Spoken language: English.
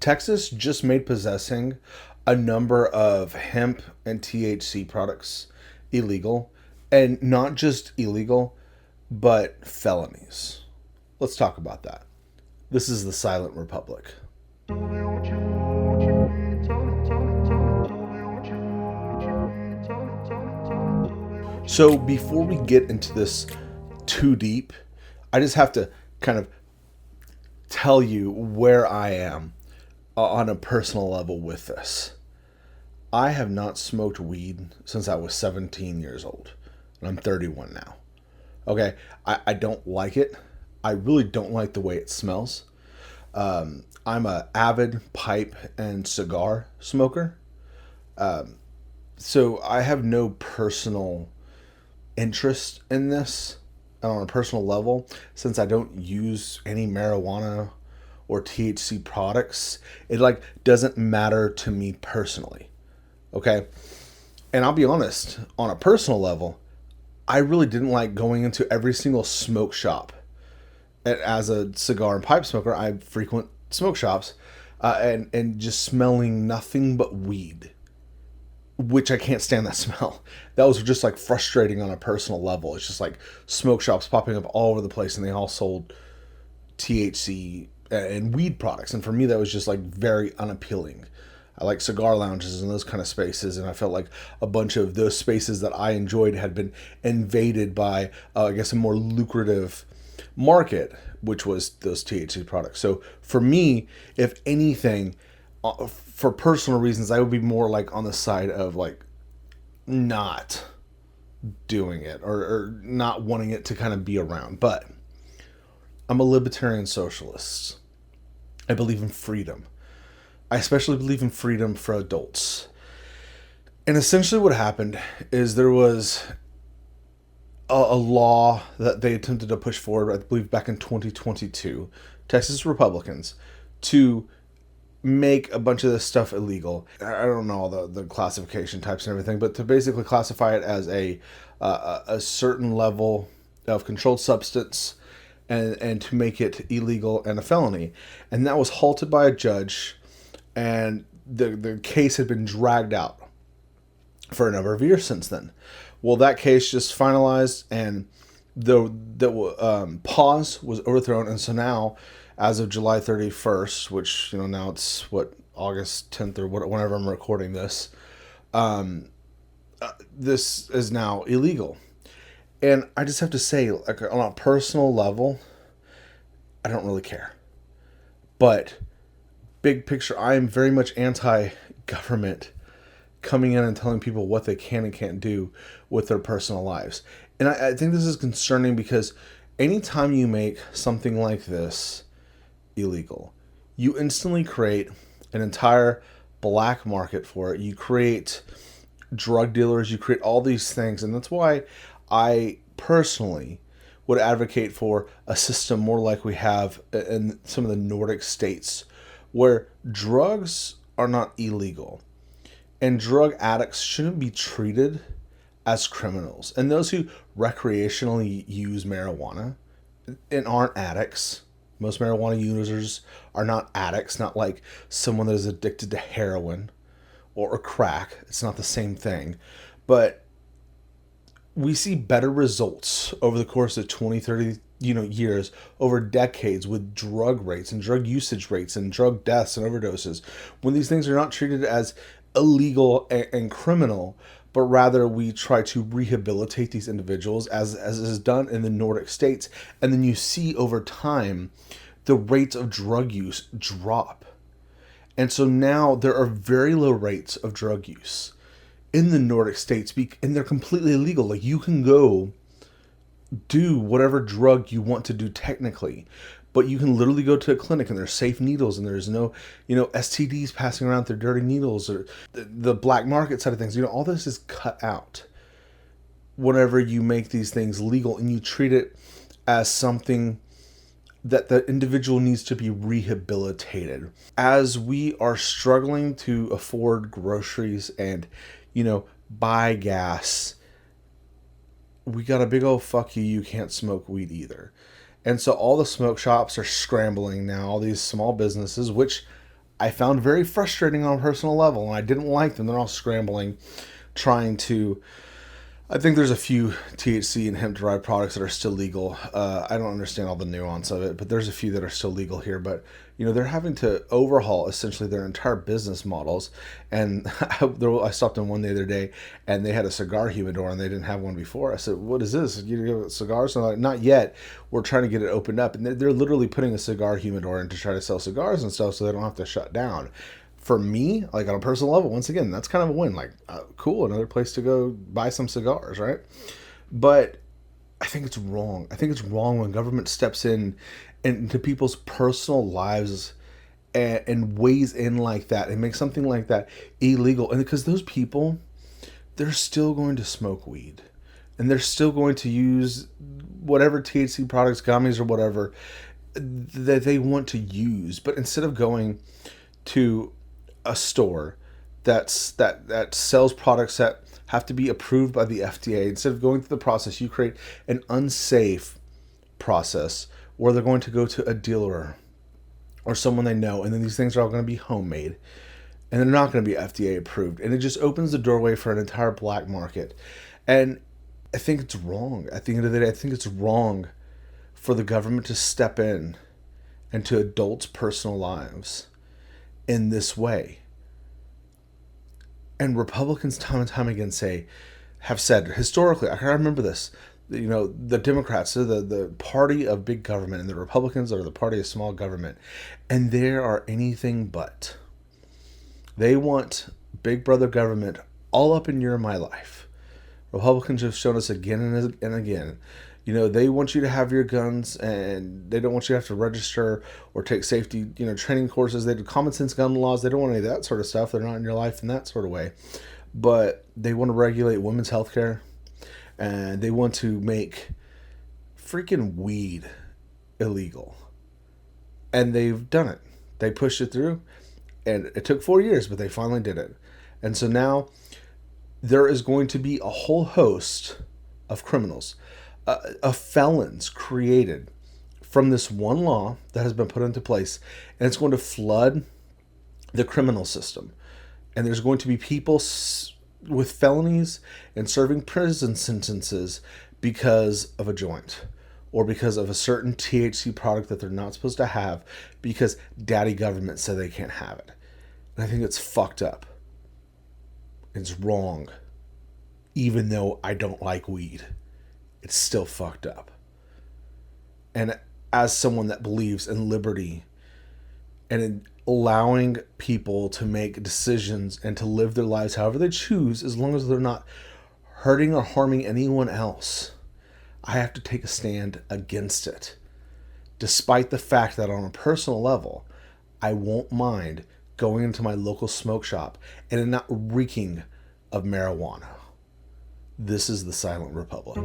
Texas just made possessing a number of hemp and THC products illegal, and not just illegal, but felonies. Let's talk about that. This is the Silent Republic. So before we get into this too deep, I just have to kind of tell you where I am on a personal level with this. I have not smoked weed since I was 17 years old, and I'm 31 now. Okay, I don't like it. I really don't like the way it smells. I'm a avid pipe and cigar smoker, so I have no personal interest in this on a personal level, since I don't use any marijuana or THC products. It like doesn't matter to me personally. Okay? And I'll be honest, on a personal level, I really didn't like going into every single smoke shop. And as a cigar and pipe smoker, I frequent smoke shops, and just smelling nothing but weed, which I can't stand that smell. That was just like frustrating on a personal level. It's just like smoke shops popping up all over the place, and they all sold THC and weed products. And for me, that was just like very unappealing. I like cigar lounges and those kind of spaces, and I felt like a bunch of those spaces that I enjoyed had been invaded by, I guess, a more lucrative market, which was those THC products. So for me, if anything, for personal reasons, I would be more like on the side of like not doing it, or not wanting it to kind of be around. But I'm a libertarian socialist. I believe in freedom. I especially believe in freedom for adults. And essentially what happened is there was a law that they attempted to push forward, I believe back in 2022, Texas Republicans, to make a bunch of this stuff illegal. I don't know all the classification types and everything, but to basically classify it as a certain level of controlled substance, and to make it illegal and a felony. And that was halted by a judge, and the case had been dragged out for a number of years since then. Well, that case just finalized, and the pause was overthrown, and so now, as of July 31st, which, now it's August 10th or whenever I'm recording this, this is now illegal. And I just have to say, like, on a personal level, I don't really care. But big picture, I am very much anti-government coming in and telling people what they can and can't do with their personal lives. And I think this is concerning, because anytime you make something like this illegal, you instantly create an entire black market for it. You create drug dealers, you create all these things. And that's why I personally would advocate for a system more like we have in some of the Nordic states, where drugs are not illegal, and drug addicts shouldn't be treated as criminals. And those who recreationally use marijuana and aren't addicts, most marijuana users are not addicts, not like someone that is addicted to heroin or crack. It's not the same thing. But we see better results over the course of 20, 30, years, over decades, with drug rates and drug usage rates and drug deaths and overdoses, when these things are not treated as illegal and criminal, but rather we try to rehabilitate these individuals, as is done in the Nordic states. And then you see over time the rates of drug use drop. And so now there are very low rates of drug use in the Nordic states, and they're completely illegal. Like, you can go do whatever drug you want to do technically, but you can literally go to a clinic and there's safe needles, and there's no, STDs passing around through dirty needles, or the black market side of things. All this is cut out whenever you make these things legal and you treat it as something that the individual needs to be rehabilitated. As we are struggling to afford groceries and, buy gas, we got a big old fuck you, you can't smoke weed either. And so all the smoke shops are scrambling now, all these small businesses, which I found very frustrating on a personal level, and I didn't like them. They're all scrambling, trying to. I think there's a few THC and hemp derived products that are still legal. I don't understand all the nuance of it, but there's a few that are still legal here. But they're having to overhaul essentially their entire business models. And I stopped in one the other day, and they had a cigar humidor, and they didn't have one before. I said, "What is this? You give cigars?" And they're like, "Not yet. We're trying to get it opened up." And they're literally putting a cigar humidor in to try to sell cigars and stuff, so they don't have to shut down. For me, like on a personal level, once again, that's kind of a win. Like, cool, another place to go buy some cigars, right? But I think it's wrong. I think it's wrong when government steps in into people's personal lives and weighs in like that and makes something like that illegal. And because those people, they're still going to smoke weed, and they're still going to use whatever THC products, gummies, or whatever that they want to use. But instead of going to a store that sells products that have to be approved by the FDA, instead of going through the process, you create an unsafe process where they're going to go to a dealer or someone they know, and then these things are all going to be homemade, and they're not going to be FDA approved, and it just opens the doorway for an entire black market. And I think it's wrong. At the end of the day, I think it's wrong for the government to step in into adults' personal lives in this way. And Republicans time and time again have said historically, I remember this, the Democrats are the party of big government, and the Republicans are the party of small government. And they are anything but. They want big brother government all up in your and my life. Republicans have shown us again and again. They want you to have your guns, and they don't want you to have to register or take safety, training courses. They do common sense gun laws. They don't want any of that sort of stuff. They're not in your life in that sort of way. But they want to regulate women's health care, and they want to make freaking weed illegal. And they've done it. They pushed it through, and it took 4 years, but they finally did it. And so now there is going to be a whole host of criminals, of felons created from this one law that has been put into place, and it's going to flood the criminal system. And there's going to be people with felonies and serving prison sentences because of a joint or because of a certain THC product that they're not supposed to have because daddy government said they can't have it. And I think it's fucked up. It's wrong. Even though I don't like weed, it's still fucked up. And as someone that believes in liberty and in allowing people to make decisions and to live their lives however they choose, as long as they're not hurting or harming anyone else, I have to take a stand against it. Despite the fact that on a personal level, I won't mind going into my local smoke shop and it not reeking of marijuana. This is the Silent Republic.